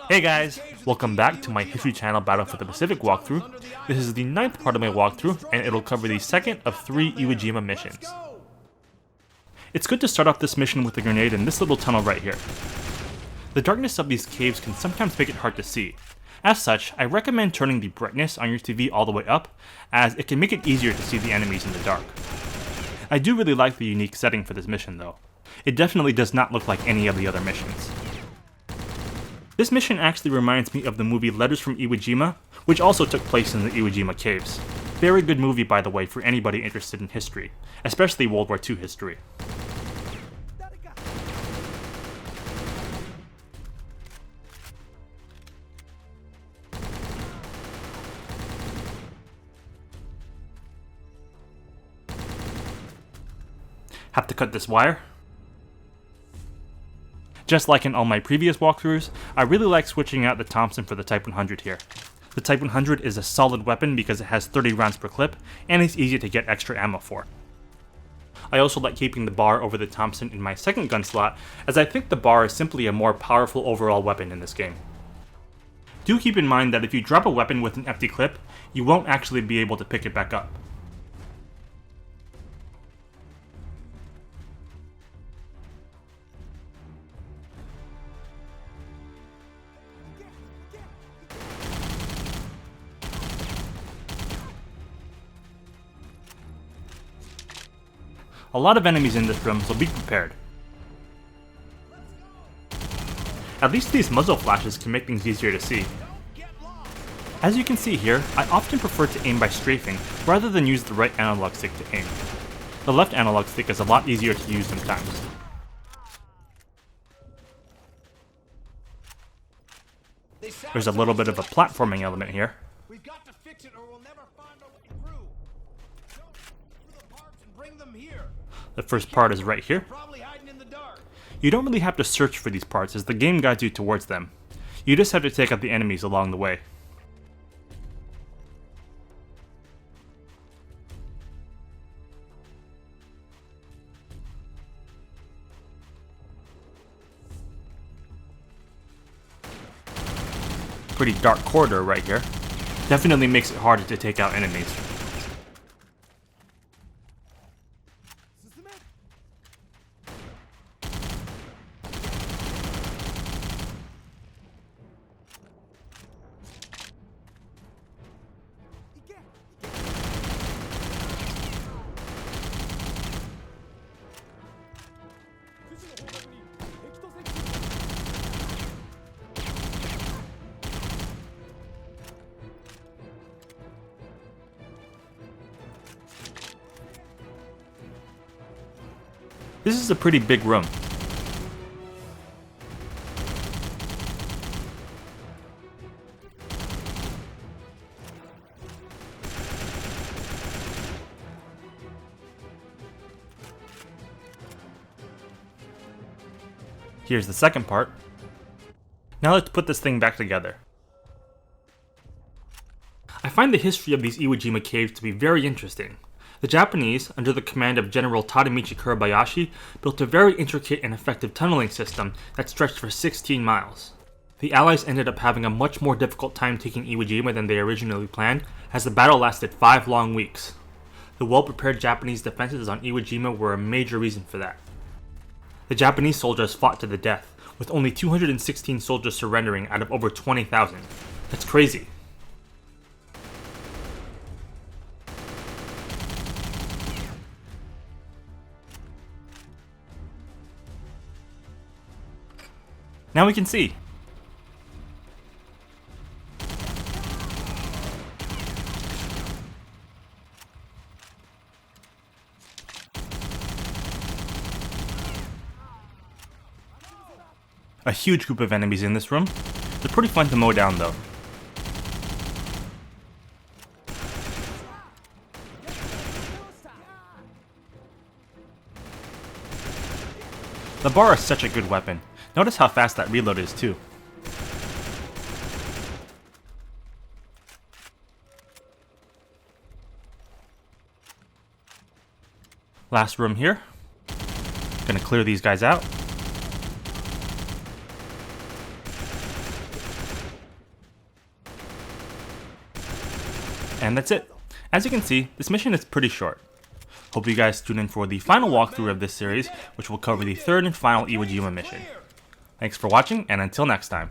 Hey guys, welcome back to my History Channel Battle for the Pacific walkthrough. This is the 9th part of my walkthrough, and it'll cover the second of 3 Iwo Jima missions. It's good to start off this mission with a grenade in this little tunnel right here. The darkness of these caves can sometimes make it hard to see. As such, I recommend turning the brightness on your TV all the way up, as it can make it easier to see the enemies in the dark. I do really like the unique setting for this mission though. It definitely does not look like any of the other missions. This mission actually reminds me of the movie Letters from Iwo Jima, which also took place in the Iwo Jima caves. Very good movie, by the way, for anybody interested in history, especially World War II history. Have to cut this wire. Just like in all my previous walkthroughs, I really like switching out the Thompson for the Type 100 here. The Type 100 is a solid weapon because it has 30 rounds per clip, and it's easy to get extra ammo for. I also like keeping the bar over the Thompson in my second gun slot, as I think the bar is simply a more powerful overall weapon in this game. Do keep in mind that if you drop a weapon with an empty clip, you won't actually be able to pick it back up. A lot of enemies in this room, so be prepared. At least these muzzle flashes can make things easier to see. As you can see here, I often prefer to aim by strafing rather than use the right analog stick to aim. The left analog stick is a lot easier to use sometimes. There's a little bit of a platforming element here. We've got to fix it or we'll never find our way through. Go through the parts and bring them here. The first part is right here. Probably hiding in the dark. You don't really have to search for these parts as the game guides you towards them. You just have to take out the enemies along the way. Pretty dark corridor right here. Definitely makes it harder to take out enemies. This is a pretty big room. Here's the second part. Now let's put this thing back together. I find the history of these Iwo Jima caves to be very interesting. The Japanese, under the command of General Tadamichi Kurabayashi, built a very intricate and effective tunneling system that stretched for 16 miles. The Allies ended up having a much more difficult time taking Iwo Jima than they originally planned, as the battle lasted 5 long weeks. The well-prepared Japanese defenses on Iwo Jima were a major reason for that. The Japanese soldiers fought to the death, with only 216 soldiers surrendering out of over 20,000. That's crazy. Now we can see. A huge group of enemies in this room. They're pretty fun to mow down though. The bar is such a good weapon. Notice how fast that reload is too. Last room here. Gonna clear these guys out. And that's it. As you can see, this mission is pretty short. Hope you guys tune in for the final walkthrough of this series, which will cover the third and final Iwo Jima mission. Thanks for watching, and until next time.